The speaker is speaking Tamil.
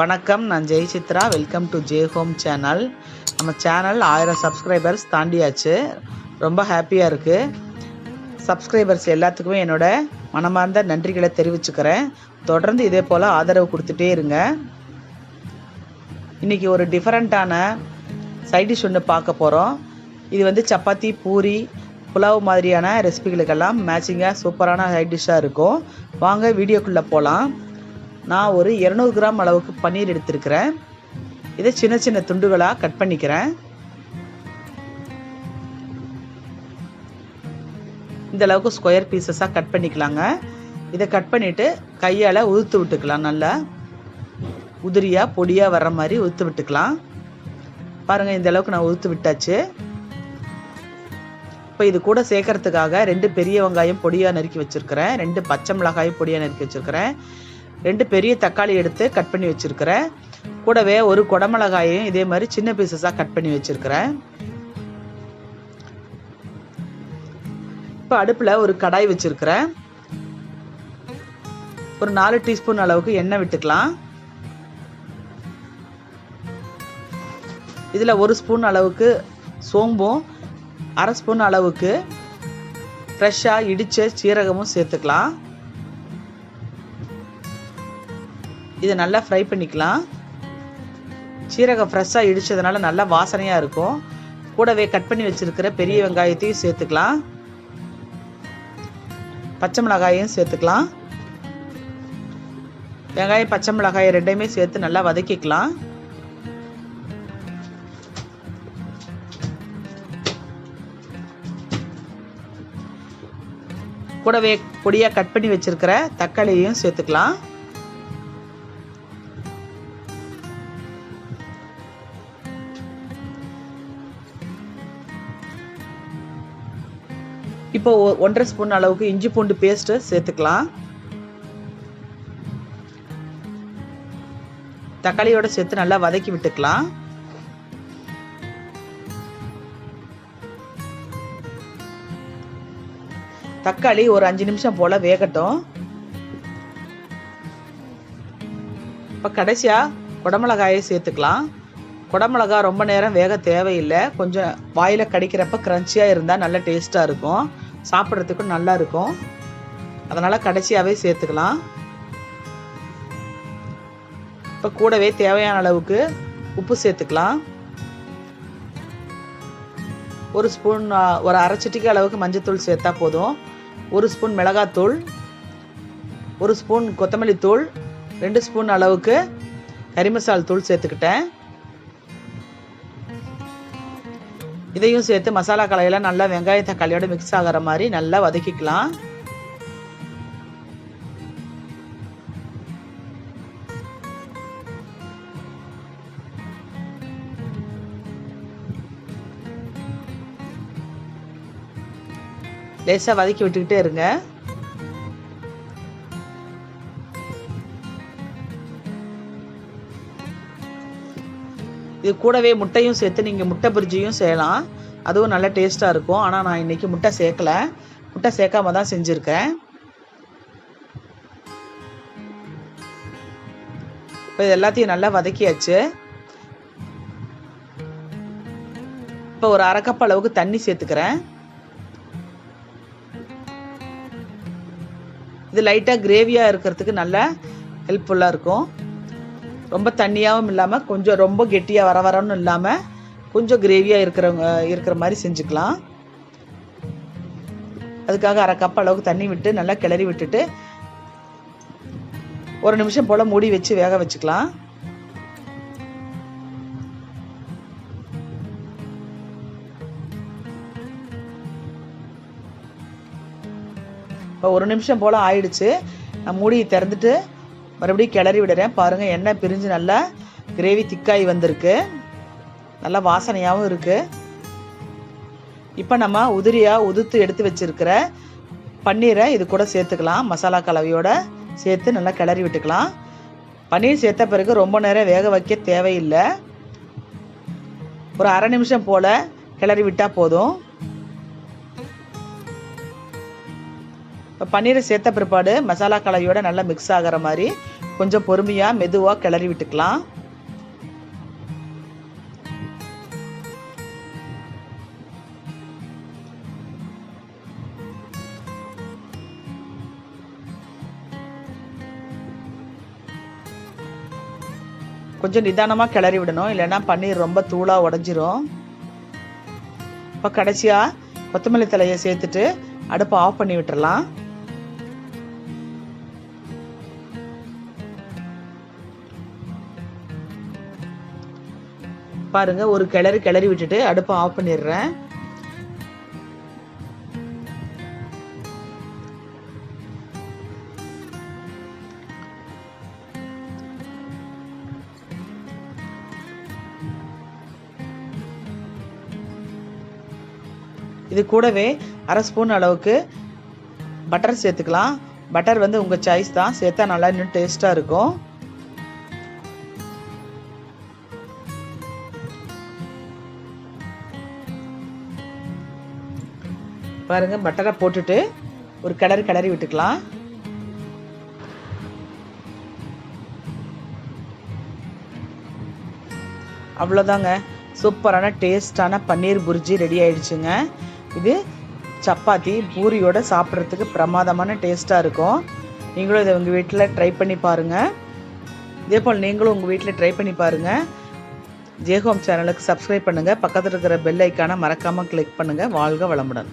வணக்கம், நான் Jai Chitra. Welcome to J home channel. நம்ம சேனல் 1000 சப்ஸ்கிரைபர்ஸ் தாண்டியாச்சு. ரொம்ப ஹாப்பியாக இருக்குது. சப்ஸ்கிரைபர்ஸ் எல்லாத்துக்குமே என்னோட மனமார்ந்த நன்றிகளை தெரிவிச்சுக்கிறேன். தொடர்ந்து இதே போல் ஆதரவு கொடுத்துட்டே இருங்க. இன்றைக்கி ஒரு டிஃப்ரெண்ட்டான சைட் டிஷ் ஒன்று பார்க்க போகிறோம். இது சப்பாத்தி, பூரி, புலாவ் மாதிரியான ரெசிபிகளுக்கெல்லாம் மேட்சிங்காக சூப்பரான சைட் டிஷ்ஷாக இருக்கும். வாங்க வீடியோக்குள்ளே போகலாம். நான் ஒரு 200 கிராம் அளவுக்கு பன்னீர் எடுத்திருக்கிறேன். இதை சின்ன சின்ன துண்டுகளாக கட் பண்ணிக்கிறேன். இந்த அளவுக்கு ஸ்கொயர் பீசஸாக கட் பண்ணிக்கலாங்க. இதை கட் பண்ணிவிட்டு கையால் உதுத்து விட்டுக்கலாம். நல்லா உதிரியாக பொடியாக வர்ற மாதிரி உதுத்து விட்டுக்கலாம். பாருங்கள், இந்த அளவுக்கு நான் உதுத்து விட்டாச்சு. இப்போ இது கூட சேர்க்கறதுக்காக 2 பெரிய வெங்காயம் பொடியாக நறுக்கி வச்சுருக்கிறேன். 2 பச்சை மிளகாயும் பொடியாக நறுக்கி வச்சுருக்கிறேன். 2 பெரிய தக்காளி எடுத்து கட் பண்ணி வச்சுருக்கிறேன். கூடவே ஒரு குடமிளகாயும் இதே மாதிரி சின்ன பீசஸாக கட் பண்ணி வச்சுருக்கிறேன். இப்போ அடுப்பில் ஒரு கடாய் வச்சுருக்கிறேன். ஒரு 4 டீஸ்பூன் அளவுக்கு எண்ணெய் விட்டுக்கலாம். இதில் 1 ஸ்பூன் அளவுக்கு சோம்பும் 1/2 ஸ்பூன் அளவுக்கு ஃப்ரெஷ்ஷாக இடித்த சீரகமும் சேர்த்துக்கலாம். இதை நல்லா ஃப்ரை பண்ணிக்கலாம். சீரகம் ஃப்ரெஷ்ஷாக இடித்ததுனால நல்லா வாசனையாக இருக்கும். கூடவே கட் பண்ணி வச்சுருக்கிற பெரிய வெங்காயத்தையும் சேர்த்துக்கலாம். பச்சை மிளகாயும் சேர்த்துக்கலாம். வெங்காயம் பச்சை மிளகாய் 2மே சேர்த்து நல்லா வதக்கிக்கலாம். கூடவே பொடியாக கட் பண்ணி வச்சுருக்கிற தக்காளியையும் சேர்த்துக்கலாம். இப்போ 1/2 ஸ்பூன் அளவுக்கு இஞ்சி பூண்டு பேஸ்ட்டு சேர்த்துக்கலாம். தக்காளியோட சேர்த்து நல்லா வதக்கி விட்டுக்கலாம். தக்காளி ஒரு 5 நிமிஷம் போல வேகட்டும். இப்போ கடைசியாக குடமிளகாயை சேர்த்துக்கலாம். குடமிளகா ரொம்ப நேரம் வேக தேவையில்லை. கொஞ்சம் வாயில் கடிக்கிறப்ப க்ரன்ச்சியாக இருந்தால் நல்ல டேஸ்ட்டாக இருக்கும். சாப்பிட்றதுக்கும் நல்லா இருக்கும். அதனால் கடைசியாகவே சேர்த்துக்கலாம். இப்போ கூடவே தேவையான அளவுக்கு உப்பு சேர்த்துக்கலாம். ஒரு ஸ்பூன் ஒரு அரை சிட்டிகை அளவுக்கு மஞ்சத்தூள் சேர்த்தா போதும். 1 ஸ்பூன் மிளகாத்தூள், 1 ஸ்பூன் கொத்தமல்லி தூள், 2 ஸ்பூன் அளவுக்கு கறி மசால் தூள் சேர்த்துக்கிட்டேன். இதையும் சேர்த்து மசாலா கலவையில் நல்லா வெங்காய தக்காளியோட மிக்ஸ் ஆகிற மாதிரி நல்லா வதக்கிக்கலாம். லேசாக வதக்கி விட்டுக்கிட்டே இருங்க. இது கூடவே முட்டையும் சேர்த்து நீங்கள் முட்டை புர்ஜியும் செய்யலாம். அதுவும் நல்ல டேஸ்ட்டாக இருக்கும். ஆனால் நான் இன்றைக்கி முட்டை சேர்க்கலை. முட்டை சேர்க்காம தான் செஞ்சுருக்கேன். இப்போ இது எல்லாத்தையும் நல்லா வதக்கியாச்சு. இப்போ ஒரு 1/2 கப் அளவுக்கு தண்ணி சேர்த்துக்கிறேன். இது லைட்டாக கிரேவியாக இருக்கிறதுக்கு நல்லா ஹெல்ப்ஃபுல்லாக இருக்கும். ரொம்ப தண்ணியாகவும் இல்லாமல் கொஞ்சம் ரொம்ப கெட்டியாக வரன்னு இல்லாமல் கொஞ்சம் கிரேவியாக இருக்கிற மாதிரி செஞ்சுக்கலாம். அதுக்காக 1/2 கப் அளவுக்கு தண்ணி விட்டு நல்லா கிளறி விட்டுட்டு 1 நிமிஷம் போல் மூடி வச்சு வேக வச்சுக்கலாம். இப்போ 1 நிமிஷம் போல் ஆயிடுச்சு. நான் மூடி திறந்துட்டு மறுபடியும் கிளறி விடுறேன். பாருங்கள், எண்ணெய் பிரிஞ்சு நல்லா கிரேவி திக்காகி வந்திருக்கு. நல்லா வாசனையாகவும் இருக்குது. இப்போ நம்ம உதுத்து எடுத்து வச்சுருக்கிற பன்னீரை இது கூட சேர்த்துக்கலாம். மசாலா கலவையோடு சேர்த்து நல்லா கிளறி விட்டுக்கலாம். பன்னீர் சேர்த்த பிறகு ரொம்ப நேரம் வேக வைக்க தேவையில்லை. ஒரு 1/2 நிமிஷம் போல் கிளறி விட்டால் போதும். இப்போ பன்னீரை சேர்த்த பிற்பாடு மசாலா கலவையோட நல்லா மிக்ஸ் ஆகிற மாதிரி கொஞ்சம் பொறுமையாக மெதுவாக கிளறி விட்டுக்கலாம். கொஞ்சம் நிதானமாக கிளறி விடணும், இல்லைன்னா பன்னீர் ரொம்ப தூளாக உடஞ்சிரும். இப்போ கடைசியாக கொத்தமல்லி தலையை சேர்த்துட்டு அடுப்பை ஆஃப் பண்ணி விட்டுறலாம். பாருங்க, ஒரு கிளறி விட்டுட்டு அடுப்பை ஆஃப் பண்ணிடுறேன். இது கூடவே 1/2 ஸ்பூன் அளவுக்கு பட்டர் சேர்த்துக்கலாம். பட்டர் வந்து உங்கள் சாய்ஸ் தான், சேர்த்தா நல்லா இன்னும் டேஸ்ட்டாக இருக்கும். பாருங்க, பட்டரை போட்டுட்டு ஒரு கிளறி விட்டுக்கலாம். அவ்வளோதாங்க, சூப்பரான டேஸ்டான பன்னீர் புர்ஜி ரெடி ஆயிடுச்சுங்க. இது சப்பாத்தி பூரியோட சாப்பிட்றதுக்கு பிரமாதமான டேஸ்ட்டாக இருக்கும். நீங்களும் இதை உங்கள் வீட்டில் ட்ரை பண்ணி பாருங்கள். இதே போல் நீங்களும் உங்கள் வீட்டில் ட்ரை பண்ணி பாருங்கள். ஜே ஹோம் சேனலுக்கு சப்ஸ்கிரைப் பண்ணுங்கள். பக்கத்தில் இருக்கிற பெல் ஐக்கானை மறக்காமல் கிளிக் பண்ணுங்கள். வாழ்க வளமுடன்.